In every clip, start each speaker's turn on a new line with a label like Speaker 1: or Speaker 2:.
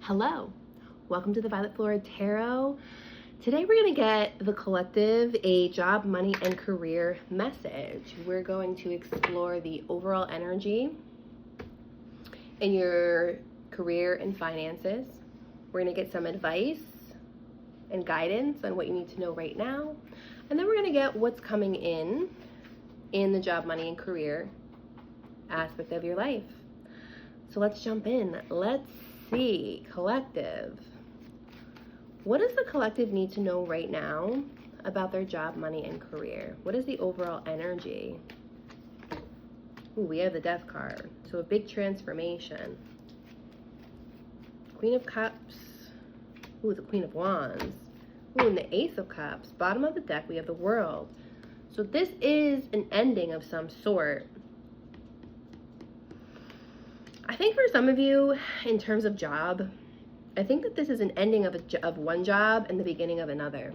Speaker 1: Hello, welcome to the Violet Flora Tarot. Today we're going to get the collective a job, money, and career message. We're going to explore the overall energy in your career and finances. We're going to get some advice and guidance on what you need to know right now. And then we're going to get what's coming in the job, money, and career aspect of your life. So let's jump in. Let's see, collective. What does the collective need to know right now about their job, money, and career? What is the overall energy? Ooh, we have the Death card. So a big transformation. Queen of Cups. Ooh, the Queen of Wands. Ooh, and the Ace of Cups. Bottom of the deck, we have the World. So this is an ending of some sort. I think for some of you, in terms of job, I think that this is an ending of one job and the beginning of another.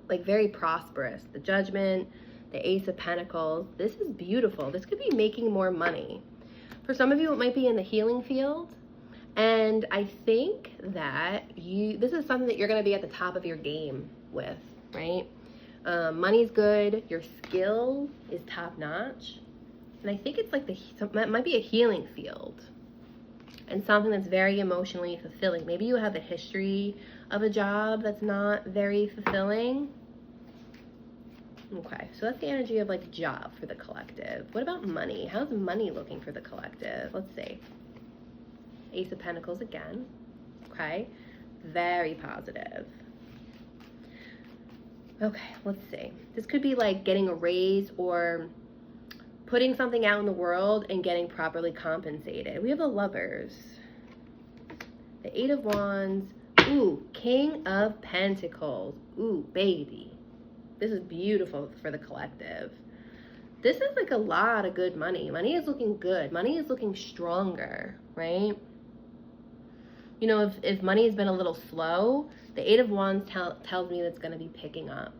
Speaker 1: Like very prosperous. The Judgment, the Ace of Pentacles. This is beautiful. This could be making more money. For some of you, it might be in the healing field. And I think that this is something that you're going to be at the top of your game with, right? Money's good. Your skill is top notch. And I think it's like that might be a healing field and something that's very emotionally fulfilling. Maybe you have a history of a job that's not very fulfilling. Okay, so that's the energy of like job for the collective. What about money? How's money looking for the collective? Let's see. Ace of Pentacles again. Okay, very positive. Okay, let's see. This could be like getting a raise or putting something out in the world and getting properly compensated. We have the Lovers. The Eight of Wands. Ooh, King of Pentacles. Ooh, baby. This is beautiful for the collective. This is like a lot of good money. Money is looking good. Money is looking stronger, right? You know, if money has been a little slow, the Eight of Wands tells me that it's going to be picking up.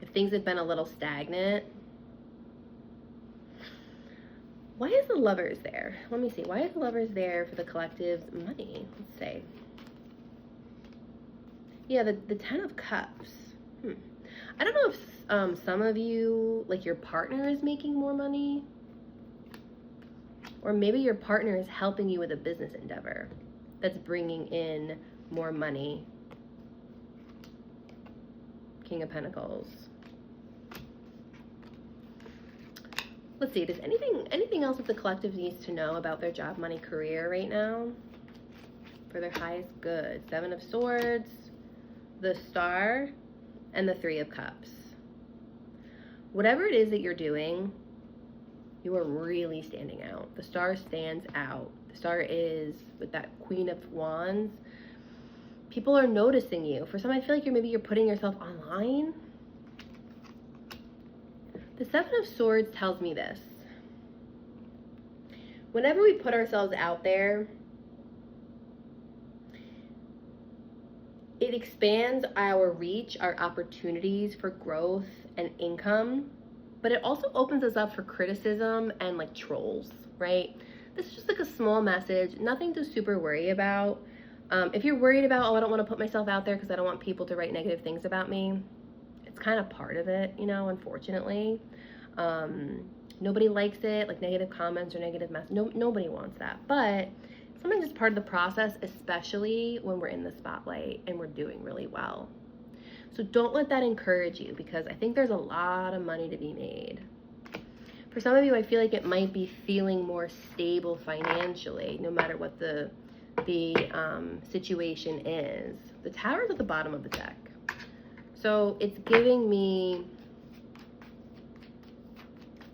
Speaker 1: If things have been a little stagnant, why is the Lovers there? Let me see. Why is the Lovers there for the collective's money? Let's see. Yeah, the Ten of Cups. I don't know if some of you, like your partner is making more money. Or maybe your partner is helping you with a business endeavor that's bringing in more money. King of Pentacles. Let's see, does anything else that the collective needs to know about their job, money, career right now? For their highest good. Seven of Swords, the Star, and the Three of Cups. Whatever it is that you're doing, you are really standing out. The Star stands out. The Star is, with that Queen of Wands, people are noticing you. For some, I feel like maybe you're putting yourself online. The Seven of Swords tells me this. Whenever we put ourselves out there, it expands our reach, our opportunities for growth and income, but it also opens us up for criticism and like trolls, right? This is just like a small message, nothing to super worry about. If you're worried about, oh, I don't want to put myself out there because I don't want people to write negative things about me, it's kind of part of it, you know, unfortunately. Nobody likes it, like negative comments or negative messages. Nobody wants that. But sometimes it's part of the process, especially when we're in the spotlight and we're doing really well. So don't let that encourage you, because I think there's a lot of money to be made. For some of you, I feel like it might be feeling more stable financially, no matter what the situation is. The Tower is at the bottom of the deck. So it's giving me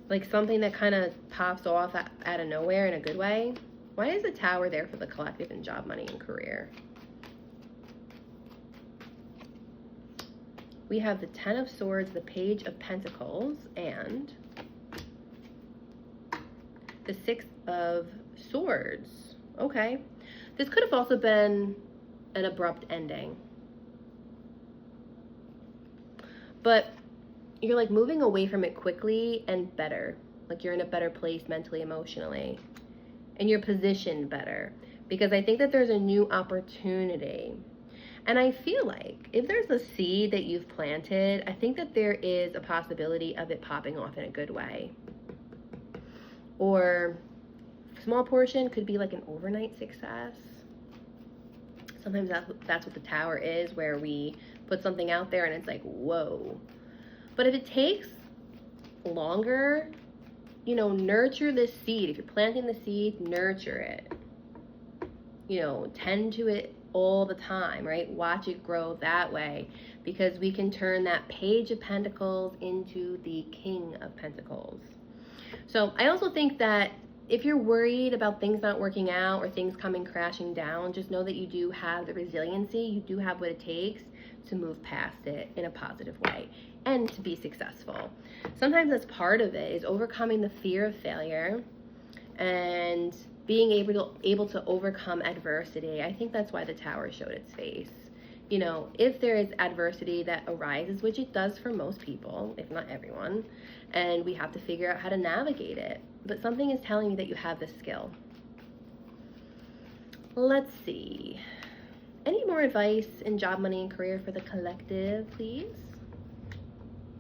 Speaker 1: like something that kind of pops off out of nowhere in a good way. Why is the Tower there for the collective in job, money, and career? We have the Ten of Swords, the Page of Pentacles, and the Six of Swords. Okay. This could have also been an abrupt ending. But you're like moving away from it quickly and better. Like you're in a better place mentally, emotionally. and you're positioned better, because I think that there's a new opportunity. And I feel like if there's a seed that you've planted, I think that there is a possibility of it popping off in a good way. Or small portion could be like an overnight success. Sometimes that's what the tower is, where we put something out there and it's like, whoa. But if it takes longer, you know, nurture this seed. If you're planting the seed, nurture it. You know, tend to it all the time, right? Watch it grow that way, because we can turn that Page of Pentacles into the King of Pentacles. So I also think that if you're worried about things not working out or things coming crashing down, just know that you do have the resiliency, you do have what it takes to move past it in a positive way and to be successful. Sometimes that's part of it, is overcoming the fear of failure and being able to overcome adversity. I think that's why the Tower showed its face. You know, if there is adversity that arises, which it does for most people, if not everyone, and we have to figure out how to navigate it. But something is telling me that you have this skill. Let's see. Any more advice in job, money, and career for the collective, please?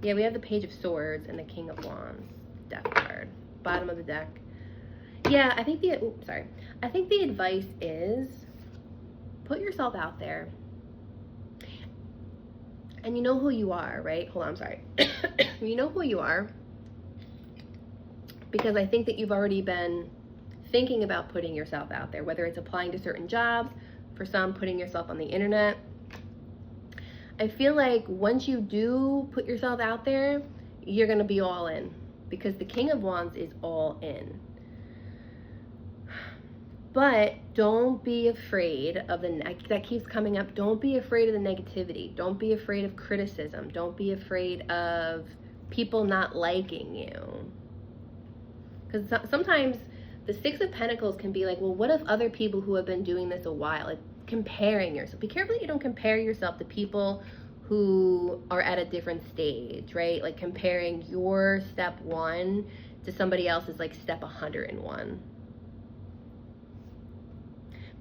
Speaker 1: Yeah, we have the Page of Swords and the King of Wands. Death card. Bottom of the deck. Yeah, I think the advice is put yourself out there. And you know who you are, right? Hold on, I'm sorry. You know who you are, because I think that you've already been thinking about putting yourself out there, whether it's applying to certain jobs, for some putting yourself on the internet. I feel like once you do put yourself out there, you're going to be all in, because the King of Wands is all in. But don't be afraid of that keeps coming up. Don't be afraid of the negativity. Don't be afraid of criticism. Don't be afraid of people not liking you. Because sometimes the Six of Pentacles can be like, well, what if other people who have been doing this a while, like comparing yourself. Be careful that you don't compare yourself to people who are at a different stage, right? Like comparing your step 1 to somebody else's like step 101.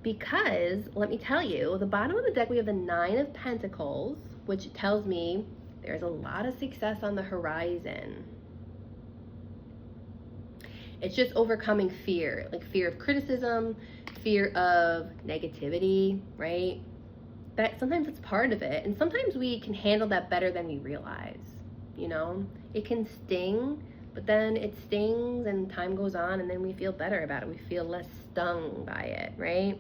Speaker 1: Because, let me tell you, the bottom of the deck, we have the 9 of Pentacles, which tells me there's a lot of success on the horizon. It's just overcoming fear, like fear of criticism, fear of negativity, right? That sometimes it's part of it. And sometimes we can handle that better than we realize, you know? It can sting, but then it stings and time goes on and then we feel better about it. We feel less stung by it, right?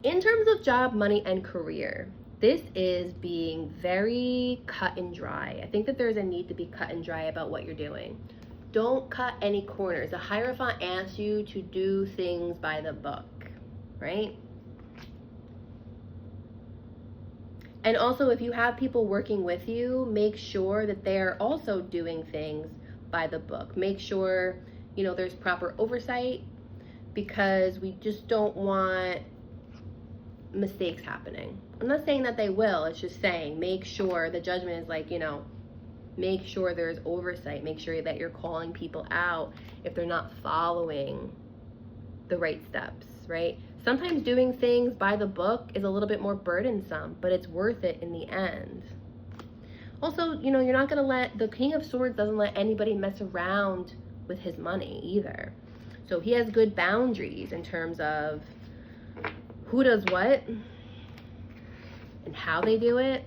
Speaker 1: In terms of job, money, and career, this is being very cut and dry. I think that there's a need to be cut and dry about what you're doing. Don't cut any corners. The Hierophant asks you to do things by the book, right? And also, if you have people working with you, make sure that they're also doing things by the book. Make sure, you know, there's proper oversight, because we just don't want mistakes happening. I'm not saying that they will, it's just saying make sure the judgment is like, you know, make sure there's oversight, make sure that you're calling people out if they're not following the right steps, right? Sometimes doing things by the book is a little bit more burdensome, but it's worth it in the end. Also, you know, you're not going to the King of Swords doesn't let anybody mess around with his money either. So he has good boundaries in terms of who does what and how they do it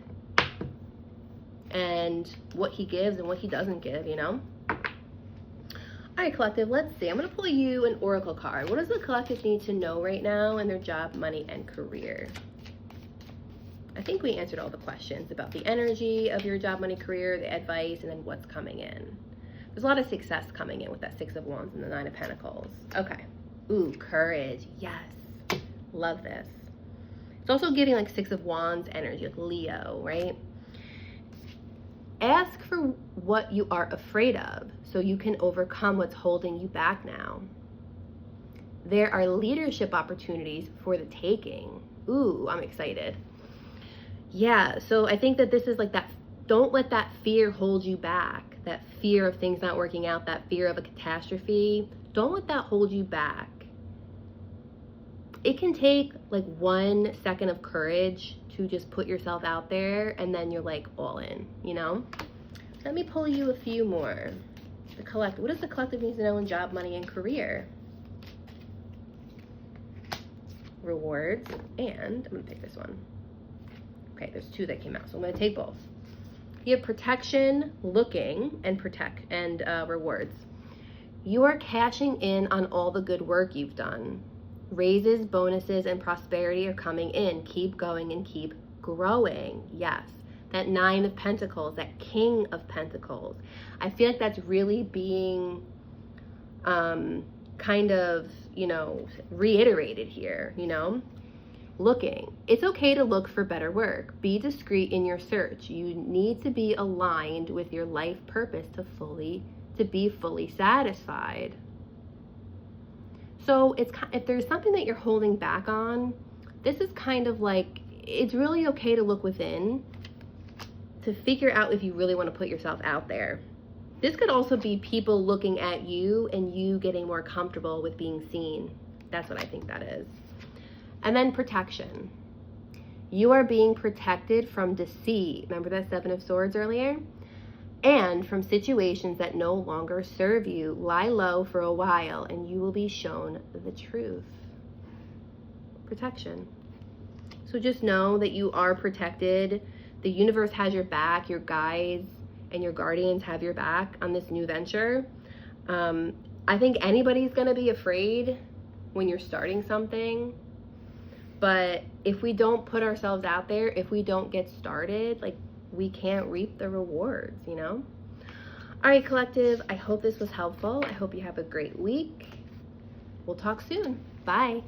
Speaker 1: and what he gives and what he doesn't give, you know? All right, collective, let's see. I'm going to pull you an oracle card. What does the collective need to know right now in their job, money, and career? I think we answered all the questions about the energy of your job, money, career, the advice, and then what's coming in. There's a lot of success coming in with that 6 of Wands and the 9 of Pentacles. Okay. Ooh, courage. Yes. Love this. It's also giving like 6 of Wands energy, like Leo, right? Ask for what you are afraid of so you can overcome what's holding you back now. There are leadership opportunities for the taking. Ooh, I'm excited. Yeah, so I think that this is like that, don't let that fear hold you back. That fear of things not working out, that fear of a catastrophe. Don't let that hold you back. it can take like 1 second of courage to just put yourself out there, and then you're like all in, you know? Let me pull you a few more. The collective. What does the collective need to know in job, money, and career? Rewards, and I'm gonna pick this one. Okay, there's 2 that came out, so I'm gonna take both. You have protection, looking, and rewards. You are cashing in on all the good work you've done. Raises, bonuses, and prosperity are coming in. Keep going and keep growing. Yes. That 9 of Pentacles, that King of Pentacles. I feel like that's really being kind of, you know, reiterated here, you know? Looking. It's okay to look for better work. Be discreet in your search. You need to be aligned with your life purpose to be fully satisfied. So if there's something that you're holding back on, this is kind of like, it's really okay to look within to figure out if you really want to put yourself out there. This could also be people looking at you and you getting more comfortable with being seen. That's what I think that is. And then protection. You are being protected from deceit. Remember that 7 of Swords earlier? And from situations that no longer serve you. Lie low for a while and you will be shown the truth. Protection. So just know that you are protected. The universe has your back. Your guides and your guardians have your back on this new venture. I think anybody's going to be afraid when you're starting something. But if we don't put ourselves out there, if we don't get started, like, we can't reap the rewards, you know? All right, collective, I hope this was helpful. I hope you have a great week. We'll talk soon. Bye.